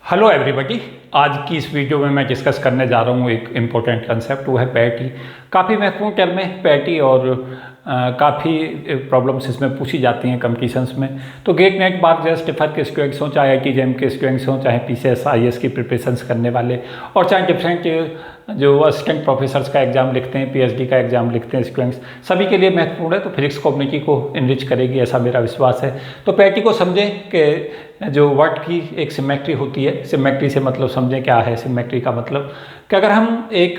Hello everybody. आज की इस वीडियो में मैं डिस्कस करने जा रहा हूँ एक इम्पोर्टेंट कंसेप्ट, वो है पैटी। काफ़ी महत्वपूर्ण टर्म है पैटी और काफ़ी प्रॉब्लम्स इसमें पूछी जाती हैं कंपटीशंस में। तो गेट नेट बार जस्ट डिफर के स्टूडेंट्स हों, चाहे IIT JEM के स्टूडेंट्स हों, चाहे PCS IAS की प्रिपरेशंस करने वाले, और चाहे डिफरेंट जो असिस्टेंट प्रोफेसर्स का एग्ज़ाम लिखते हैं, PhD का एग्ज़ाम लिखते हैं स्टूडेंट्स, सभी के लिए महत्वपूर्ण है। तो फिजिक्स कम्युनिटी को इनरिच करेगी, ऐसा मेरा विश्वास है। तो पैटी को समझें कि जो वर्ड की एक सिमेट्री होती है, सिमेट्री से मतलब समझें क्या है सिमेट्री का मतलब, कि अगर हम एक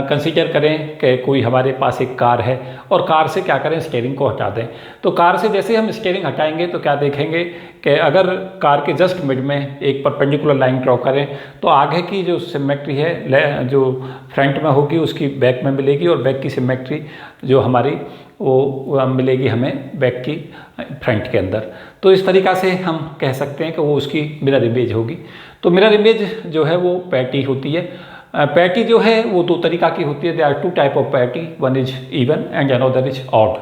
कंसीडर करें कि कोई हमारे पास एक कार है और कार से क्या करें, स्टीयरिंग को हटा दें। तो कार से जैसे हम स्टीयरिंग हटाएंगे तो क्या देखेंगे कि अगर कार के जस्ट मिड में एक परपेंडिकुलर लाइन ड्रॉ करें तो आगे की जो सिमेट्री है जो फ्रंट में होगी उसकी बैक में मिलेगी, और बैक की सिमेट्री जो हमारी वो मिलेगी हमें बैक की फ्रंट के अंदर। तो इस तरीक़ा से हम कह सकते हैं कि वो उसकी मिरर इमेज होगी। तो मिरर इमेज जो है वो पैटी होती है। पैटी जो है वो दो तरीक़ा की होती है। There are two type of parity, one is even and another is odd.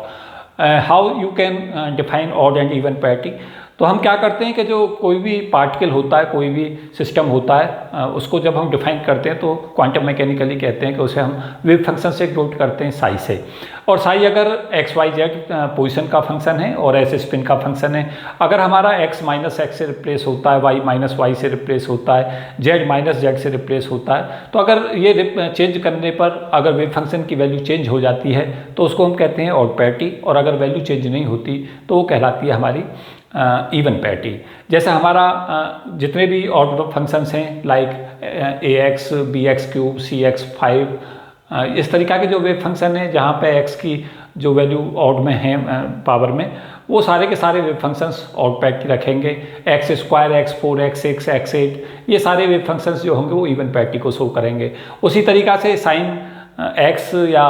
How you can define odd and even parity? तो हम क्या करते हैं कि जो कोई भी पार्टिकल होता है, कोई भी सिस्टम होता है, उसको जब हम डिफाइन करते हैं तो क्वांटम मैकेनिकली कहते हैं कि उसे हम वेव फंक्शन से डिनोट करते हैं साई से। और साई अगर XYZ पोजीशन का फंक्शन है और ऐसे स्पिन का फंक्शन है। अगर हमारा x माइनस एक्स से रिप्लेस होता है, y माइनस वाई से रिप्लेस होता है, z माइनस जेड से रिप्लेस होता है, तो अगर ये चेंज करने पर अगर वेव फंक्शन की वैल्यू चेंज हो जाती है तो उसको हम कहते हैं ऑड पैटी, और अगर वैल्यू चेंज नहीं होती तो वो कहलाती है हमारी इवन पैटी। जैसे हमारा जितने भी ऑड फंक्शंस हैं like AX, BX cube, CX 5, इस तरीक़ा के जो वेव फंक्शन है जहाँ पे x की जो वैल्यू ऑड में है पावर में, वो सारे के सारे वेव फंक्शंस ऑड पैटी रखेंगे। x², x4, x6, x8, ये सारे वेव फंक्शंस जो होंगे वो इवन पैटी को शो करेंगे। उसी तरीक़ा से साइन x या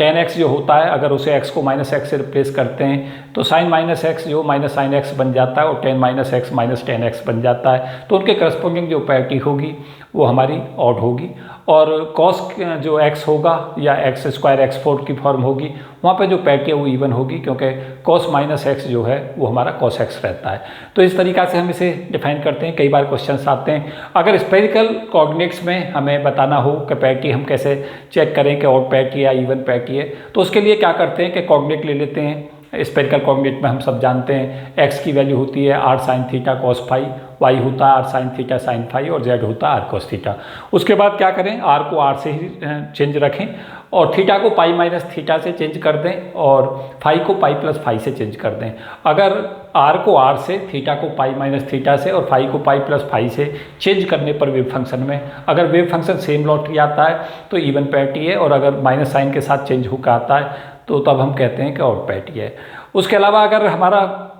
tan x जो होता है, अगर उसे x को माइनस एक्स से रिप्लेस करते हैं तो साइन माइनस एक्स जो माइनस साइन एक्स बन जाता है और tan minus x minus tan x बन जाता है। तो उनके करस्पॉन्डिंग जो पैटी होगी वो हमारी ऑड होगी। और कॉस जो x होगा या x² x4 की फॉर्म होगी, वहाँ पे जो पैटी है वो इवन होगी, क्योंकि कॉस माइनस एक्स जो है वो हमारा कॉस x रहता है। तो इस तरीक़ा से हम इसे डिफाइन करते हैं। कई बार क्वेश्चंस आते हैं, अगर स्फेरिकल कोऑर्डिनेट्स में हमें बताना हो कि पैटी हम कैसे चेक करें कि ऑड पैटी या इवन पैटी है, तो उसके लिए क्या करते हैं कि कोऑर्डिनेट ले लेते हैं। स्फेरिकल कोऑर्डिनेट में हम सब जानते हैं x की वैल्यू होती है r sin theta cos phi, y होता है r sin theta sin phi, और z होता है r cos थीटा। उसके बाद क्या करें, r को r से ही चेंज रखें, और थीटा को पाई माइनस थीटा से चेंज कर दें, और फाई को पाई प्लस फाई से चेंज कर दें। अगर r को r से, थीटा को पाई माइनस थीटा से और फाई को पाई प्लस फाई से चेंज करने पर वेव फंक्शन में अगर वेव फंक्शन सेम लौट आता है तो इवन पैटी है, और अगर माइनस साइन के साथ चेंज होकर आता है तो तब हम कहते हैं कि ऑड पैटी है। उसके अलावा अगर हमारा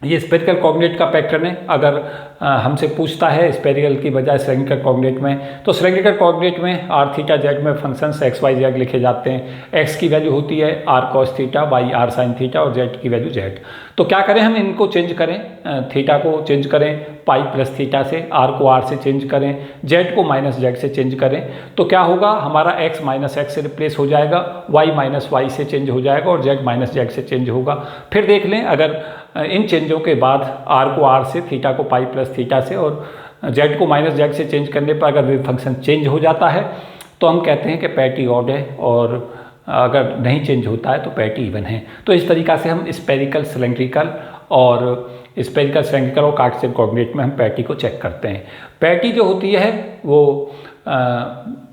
ये स्फेरिकल कोऑर्डिनेट का पैटर्न है, अगर हमसे पूछता है स्फेरिकल की बजाय सिलेंड्रिकल कोऑर्डिनेट में, तो सिलेंड्रिकल कोऑर्डिनेट में r थीटा z में फंक्शंस XYZ लिखे जाते हैं। x की वैल्यू होती है r cos theta, y r sin theta, और z की वैल्यू z। तो क्या करें, हम इनको चेंज करें, थीटा को चेंज करें पाई प्लस थीटा से, r को r से चेंज करें, z को माइनस z से चेंज करें, तो क्या होगा, हमारा x माइनस एक्स से रिप्लेस हो जाएगा, y माइनस वाई से चेंज हो जाएगा, और z माइनस z से चेंज होगा। फिर देख लें, अगर इन चेंजों के बाद r को r से, थीटा को पाई प्लस थीटा से, और z को माइनस z से चेंज करने पर अगर वेव फंक्शन चेंज हो जाता है तो हम कहते हैं कि पैटी ऑड है, और अगर नहीं चेंज होता है तो पैटी इवन है। तो इस तरीक़ा से हम स्फेरिकल, सिलेंड्रिकल और कार्टेशियन कोऑर्डिनेट में हम पैटी को चेक करते हैं। पैटी जो होती है वो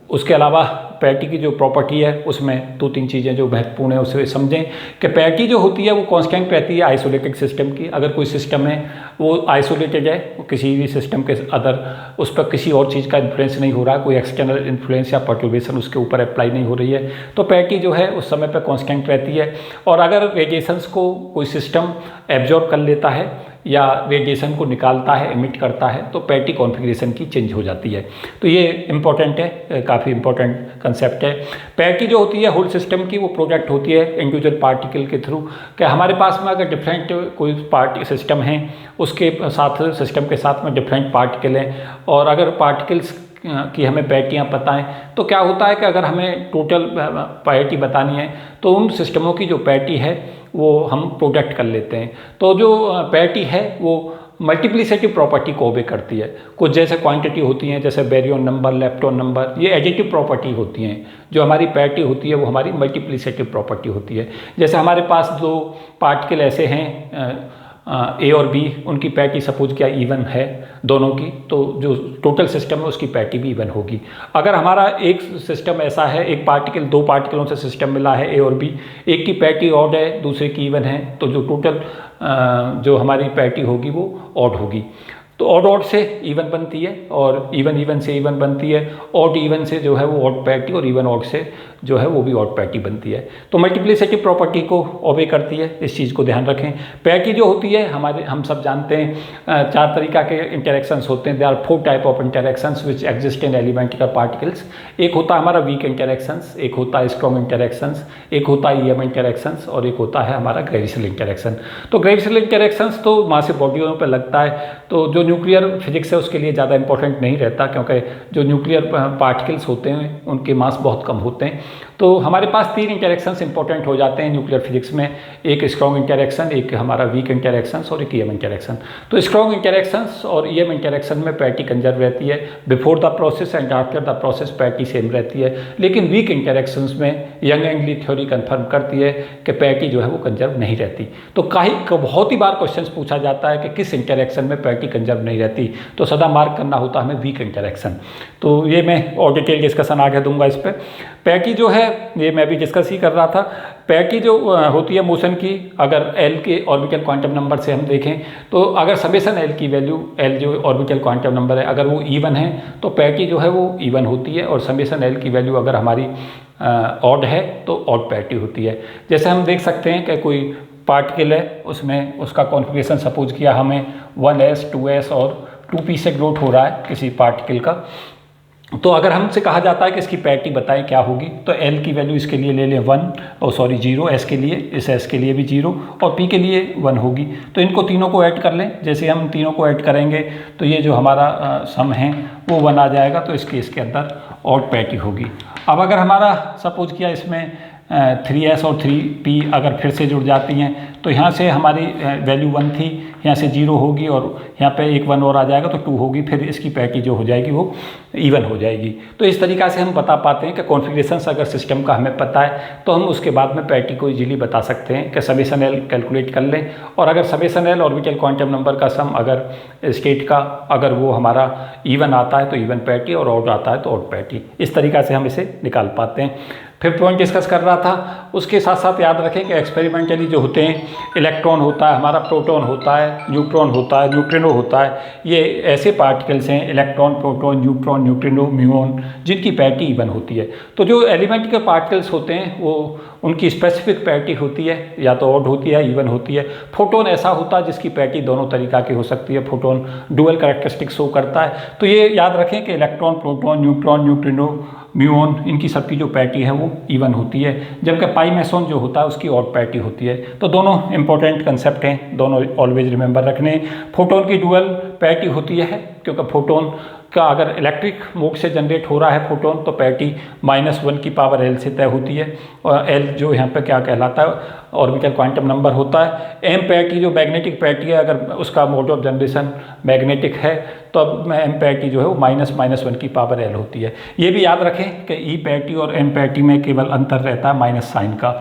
उसके अलावा पैटी की जो प्रॉपर्टी है उसमें दो तीन चीज़ें जो महत्वपूर्ण है उसे समझें कि पैटी जो होती है वो कांस्टेंट रहती है आइसोलेटेड सिस्टम की। अगर कोई सिस्टम है वो आइसोलेटेड है, किसी भी सिस्टम के अदर उस पर किसी और चीज़ का इन्फ्लुएंस नहीं हो रहा है, कोई एक्सटर्नल इन्फ्लुएंस या पर्टर्बेशन उसके ऊपर अप्लाई नहीं हो रही है, तो पैटी जो है उस समय पर कांस्टेंट रहती है। और अगर रेडिएशंस को कोई सिस्टम एब्जॉर्ब कर लेता है या रेडिएशन को निकालता है, एमिट करता है, तो पैटी कॉन्फ़िगरेशन की चेंज हो जाती है। तो ये इम्पॉर्टेंट है, काफ़ी इम्पॉर्टेंट कंसेप्ट है। पैटी जो होती है होल सिस्टम की, वो प्रोडक्ट होती है इंडिविजुअल पार्टिकल के थ्रू। कि हमारे पास में अगर डिफरेंट कोई पार्टी सिस्टम है, उसके साथ सिस्टम के साथ में डिफरेंट पार्टिकल हैं, और अगर पार्टिकल्स की हमें पैटियाँ पता हैं तो क्या होता है कि अगर हमें टोटल पैटी बतानी है तो उन सिस्टमों की जो पैटी है वो हम प्रोडक्ट कर लेते हैं। तो जो पैटी है वो मल्टीप्लिसिटी प्रॉपर्टी को ओबे करती है। कुछ जैसे क्वांटिटी होती हैं, जैसे बेरियन नंबर, लेप्टॉन नंबर, ये एडिटिव प्रॉपर्टी होती हैं। जो हमारी पैरिटी होती है वो हमारी मल्टीप्लिसिटी प्रॉपर्टी होती है। जैसे हमारे पास दो पार्टिकल ऐसे हैं ए और बी, उनकी पैरिटी सपोज क्या इवन है दोनों की, तो जो टोटल सिस्टम है उसकी पैरिटी भी इवन होगी। अगर हमारा एक सिस्टम ऐसा है, एक पार्टिकल, दो पार्टिकलों से सिस्टम मिला है ए और बी, एक की पैरिटी ऑड है, दूसरे की इवन है, तो जो टोटल जो हमारी पैरिटी होगी वो ऑड होगी। तो ऑड ऑड से इवन बनती है और इवन इवन से इवन बनती है। ऑड इवन से जो है वो ऑड पैरिटी और इवन ऑड से जो है वो भी ऑड पैरिटी बनती है। तो मल्टीप्लिसिटी प्रॉपर्टी को ओबे करती है, इस चीज़ को ध्यान रखें। पैरिटी जो होती है हम सब जानते हैं चार तरीका के इंटरेक्शंस होते हैं। There are 4 type of interactions which exist in elementary particles. एक होता है हमारा वीक इंटरेक्शंस, एक होता है स्ट्रॉन्ग इंटरेक्शंस, एक होता है ईएम इंटरेक्शंस और एक होता है हमारा ग्रेविशियल इंटरेक्शन। तो ग्रेविशियल इंटरेक्शंस तो मासिव बॉडियों पर लगता है, तो जो न्यूक्लियर फिजिक्स है उसके लिए ज़्यादा इंपॉर्टेंट नहीं रहता, क्योंकि जो न्यूक्लियर पार्टिकल्स होते हैं उनके मास बहुत कम होते हैं। तो हमारे पास 3 इंटरेक्शंस इंपॉर्टेंट हो जाते हैं न्यूक्लियर फिजिक्स में, एक स्ट्रॉन्ग इंटरेक्शन, एक हमारा वीक इंटरेक्शंस और एक ईएम इंटरेक्शन। तो स्ट्रॉन्ग इंटरेक्शंस और ईएम इंटरेक्शन में पैरिटी कंजर्व रहती है, before the process and after the process parity same रहती है। लेकिन वीक इंटरेक्शंस में Yang and Lee theory confirm करती है कि पैरिटी जो है वो कंजर्व नहीं रहती। तो बहुत ही बार क्वेश्चन पूछा जाता है कि किस इंटरेक्शन में पैरिटी कंजर्व नहीं रहती, तो सदा मार्क करना होता है हमें वीक इंटरेक्शन। तो ये मैं और डिटेल डिस्कशन आगे दूंगा इस पर। पैरिटी जो है ये मैं भी डिस्कस ही कर रहा था। पैरिटी जो होती है मोशन की, अगर एल के ऑर्बिटल क्वांटम नंबर से हम देखें तो अगर समेशन एल की वैल्यू, एल जो ऑर्बिटल क्वांटम नंबर है, अगर वो इवन है तो पैरिटी जो है वो इवन होती है, और समेशन एल की वैल्यू अगर हमारी ऑड है तो ऑड पैरिटी होती है। जैसे हम देख सकते हैं कि कोई पार्टिकल है, उसमें उसका कॉन्फिगरेशन सपोज किया हमें 1s 2s और 2p से ग्रोथ हो रहा है किसी पार्टिकल का, तो अगर हमसे कहा जाता है कि इसकी पैरिटी बताएं क्या होगी, तो L की वैल्यू इसके लिए ले लें 0, S के लिए, इस S के लिए भी 0 और P के लिए 1 होगी। तो इनको तीनों को ऐड कर लें। जैसे हम तीनों को ऐड करेंगे तो ये जो हमारा सम है वो 1 आ जाएगा, तो इस केस के अंदर ऑड पैरिटी होगी। अब अगर हमारा सपोज किया इसमें 3s और 3p अगर फिर से जुड़ जाती हैं, तो यहाँ से हमारी वैल्यू 1 थी, यहाँ से 0 होगी और यहाँ पे एक 1 और आ जाएगा तो 2 होगी, फिर इसकी पैरिटी जो हो जाएगी वो इवन हो जाएगी। तो इस तरीक़ा से हम बता पाते हैं कि कॉन्फ़िगरेशंस अगर सिस्टम का हमें पता है तो हम उसके बाद में पैरिटी को इजीली बता सकते हैं कि समेशन एल कैलकुलेट कर लें, और अगर summation L orbital quantum number का सम अगर स्टेट का अगर वो हमारा इवन आता है तो इवन पैरिटी और ऑड आता है तो ऑड पैरिटी। इस तरीक़ा से हम इसे निकाल पाते हैं। फिर पॉइंट डिस्कस कर रहा था, उसके साथ साथ याद रखें कि एक्सपेरिमेंटली जो होते हैं, इलेक्ट्रॉन होता है हमारा, प्रोटॉन होता है, न्यूट्रॉन होता है, न्यूट्रिनो होता है, ये ऐसे पार्टिकल्स हैं electron, proton, neutron, neutrino, muon, जिनकी पैरिटी इवन होती है। तो जो एलिमेंट के पार्टिकल्स होते हैं वो उनकी स्पेसिफिक पैरिटी होती है, या तो ऑड होती है इवन होती है। फोटोन ऐसा होता है जिसकी पैरिटी दोनों तरीक़ा की हो सकती है, फोटोन डुअल कैरेक्टरिस्टिक शो करता है। तो ये याद रखें कि electron, proton, neutron, neutrino, muon, इनकी सबकी जो पैरिटी है वो इवन होती है, जबकि पाई मेसॉन जो होता है उसकी ऑड पैरिटी होती है। तो दोनों इंपॉर्टेंट कंसेप्ट हैं, दोनों ऑलवेज रिमेंबर रखने। फोटोन की डुअल पैरिटी होती है, क्योंकि फोटोन का अगर इलेक्ट्रिक मोड से जनरेट हो रहा है फोटोन तो पैरिटी -1 की पावर L से तय होती है, और L जो यहाँ पे क्या कहलाता है ऑर्बिटल क्वांटम नंबर होता है। M पैरिटी जो मैग्नेटिक पैरिटी है, अगर उसका मोड ऑफ जनरेशन मैग्नेटिक है तो अब M पैरिटी जो है वो -1 की पावर L होती है। ये भी याद रखें कि E पैरिटी और M पैरिटी में केवल अंतर रहता है माइनस साइन का,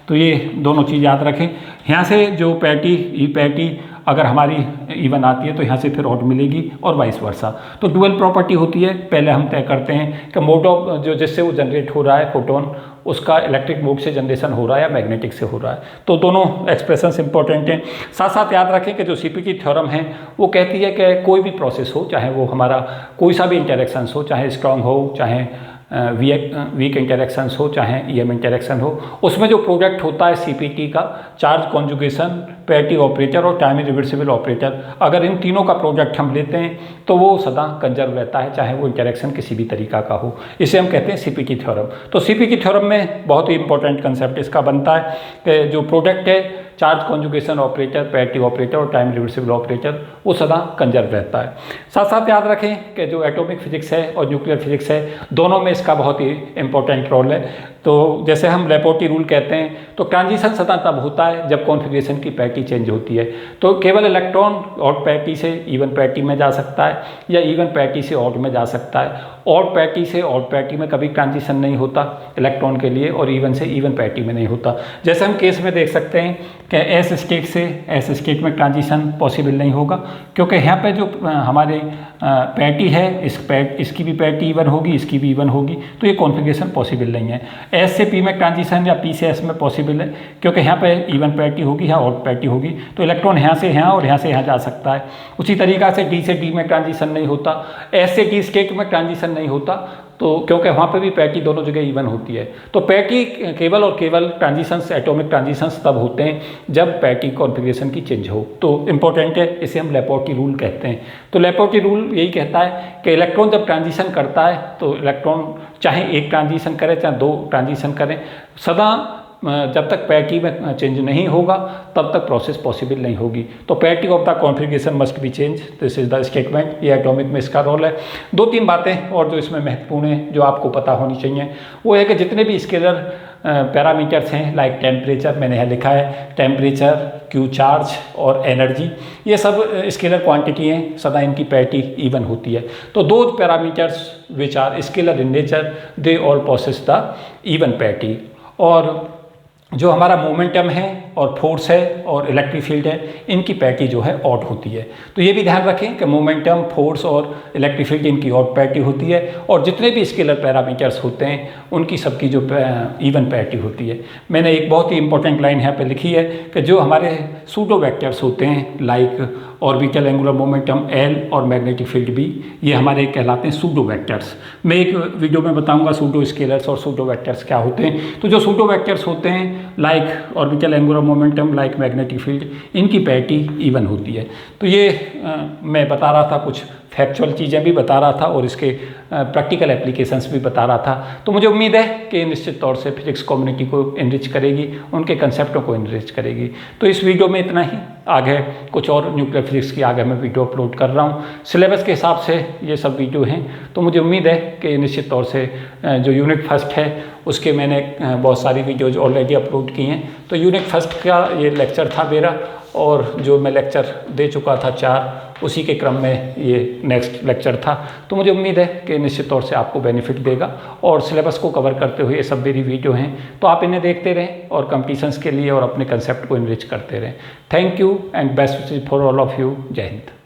तो ये दोनों चीज़ याद रखें। यहाँ से जो पैरिटी E पैरिटी अगर हमारी इवन आती है तो यहाँ से फिर ऑड मिलेगी और वाइस वर्सा। तो डुअल प्रॉपर्टी होती है, पहले हम तय करते हैं कि मोड ऑफ जो जिससे वो जनरेट हो रहा है फोटोन, उसका इलेक्ट्रिक मोड से जनरेशन हो रहा है या मैग्नेटिक से हो रहा है। तो दोनों एक्सप्रेशंस इंपॉर्टेंट हैं। साथ साथ याद रखें कि जो सीपीटी थ्योरम है वो कहती है कि कोई भी प्रोसेस हो, चाहे वो हमारा कोई सा भी इंटरेक्शंस हो, चाहे स्ट्रॉन्ग हो, चाहे वीक इंटरेक्शंस हो, चाहे ईएम इंटरेक्शन हो, उसमें जो प्रोडक्ट होता है सीपीटी का, चार्ज कॉन्जुगेशन, पैरिटी ऑपरेटर और टाइम रिवर्सिबल ऑपरेटर, अगर इन तीनों का प्रोडक्ट हम लेते हैं तो वो सदा कंजर्व रहता है, चाहे वो इंटरेक्शन किसी भी तरीका का हो। इसे हम कहते हैं सीपीटी थ्योरम। तो सीपीटी थ्योरम में बहुत ही इंपॉर्टेंट कंसेप्ट इसका बनता है कि जो प्रोडक्ट है charge conjugation operator, parity operator और टाइम रिवर्सिबल ऑपरेटर, वो सदा कंजर्व रहता है। साथ साथ याद रखें कि जो एटॉमिक फिजिक्स है और न्यूक्लियर फिजिक्स है, दोनों में इसका बहुत ही इंपॉर्टेंट रोल है। तो जैसे हम लैपोर्टी रूल कहते हैं, तो ट्रांजिशन सदा तब होता है जब कॉन्फ़िगरेशन की पैरिटी चेंज होती है। तो केवल इलेक्ट्रॉन ऑड पैरिटी से इवन पैरिटी में जा सकता है या इवन पैरिटी से ऑड में जा सकता है। ऑड पैरिटी से ऑड पैरिटी में कभी ट्रांजिशन नहीं होता इलेक्ट्रॉन के लिए, और इवन से इवन पैरिटी में नहीं होता। जैसे हम केस में देख सकते हैं कि एस स्टेट से एस स्टेट में ट्रांजिशन पॉसिबल नहीं होगा, क्योंकि यहाँ पे जो हमारे पैरिटी है इसकी भी पैरिटी इवन होगी, इसकी भी इवन होगी, तो ये कॉन्फ़िगरेशन पॉसिबल नहीं है। एस से पी में ट्रांजिशन या पी से एस में पॉसिबल है, क्योंकि यहाँ पे इवन पैरिटी होगी, यहाँ ऑड पैरिटी होगी, तो इलेक्ट्रॉन यहाँ से यहाँ और यहाँ से यहाँ जा सकता है। उसी तरीक़ा से डी से डी में ट्रांजिशन नहीं होता, एस से डी स्टेट में ट्रांजिशन नहीं होता, तो क्योंकि वहाँ पे भी पैरिटी दोनों जगह इवन होती है। तो पैरिटी केवल और केवल ट्रांजिशंस, एटॉमिक ट्रांजिशंस तब होते हैं जब पैरिटी कॉन्फ़िगरेशन की चेंज हो। तो इम्पोर्टेंट है, इसे हम लैपोर्टी रूल कहते हैं। तो लैपोर्टी रूल यही कहता है कि इलेक्ट्रॉन जब ट्रांजिशन करता है तो इलेक्ट्रॉन चाहे एक ट्रांजिशन करे चाहे दो ट्रांजिशन करें, सदा जब तक पैरिटी में चेंज नहीं होगा तब तक प्रोसेस पॉसिबल नहीं होगी। तो parity of the configuration must be change, this is the statement. ये एटॉमिक में इसका रोल है। दो तीन बातें और जो इसमें महत्वपूर्ण है जो आपको पता होनी चाहिए, वो है कि जितने भी स्केलर पैरामीटर्स हैं, लाइक टेम्परेचर, मैंने यहाँ लिखा है टेम्परेचर, क्यू चार्ज और एनर्जी, ये सब स्केलर क्वांटिटी हैं, सदा इनकी पैरिटी इवन होती है। तो दो parameters which are scalar in nature, they all possess the even parity. और जो हमारा मोमेंटम है और फोर्स है और इलेक्ट्रिक फील्ड है, इनकी पैरिटी जो है ऑड होती है। तो ये भी ध्यान रखें कि मोमेंटम, फोर्स और इलेक्ट्रिक फील्ड इनकी ऑड पैरिटी होती है, और जितने भी स्केलर पैरामीटर्स होते हैं उनकी सबकी जो इवन पैरिटी होती है। मैंने एक बहुत ही इंपॉर्टेंट लाइन यहाँ पे लिखी है कि जो हमारे सूडो वेक्टर्स होते हैं, like orbital angular momentum L और मैग्नेटिक फील्ड B, ये हमारे कहलाते हैं सूडो वेक्टर्स। मैं एक वीडियो में बताऊंगा सूडो स्केलर्स और सूडो वेक्टर्स क्या होते हैं। तो जो सूडो वेक्टर्स होते हैं, like orbital angular momentum, like magnetic field, इनकी पैरिटी इवन होती है। तो ये मैं बता रहा था, कुछ फैक्चुअल चीज़ें भी बता रहा था और इसके प्रैक्टिकल एप्लीकेशंस भी बता रहा था। तो मुझे उम्मीद है कि निश्चित तौर से फिजिक्स कम्युनिटी को इनरिच करेगी, उनके कंसेप्टों को इनरिच करेगी। तो इस वीडियो में इतना ही। आगे कुछ और न्यूक्लियर फिजिक्स की आगे मैं वीडियो अपलोड कर रहा हूँ। सिलेबस के हिसाब से ये सब वीडियो हैं, तो मुझे उम्मीद है कि निश्चित तौर से जो यूनिट फर्स्ट है उसके मैंने बहुत सारी वीडियोज़ ऑलरेडी अपलोड की हैं। तो यूनिट फर्स्ट का ये लेक्चर था मेरा, और जो मैं लेक्चर दे चुका था 4, उसी के क्रम में ये नेक्स्ट लेक्चर था। तो मुझे उम्मीद है कि निश्चित तौर से आपको बेनिफिट देगा, और सिलेबस को कवर करते हुए ये सब मेरी वीडियो हैं, तो आप इन्हें देखते रहें और कंपटीशंस के लिए और अपने कंसेप्ट को इनरिच करते रहें। Thank you and best wishes for all of you. जय हिंद।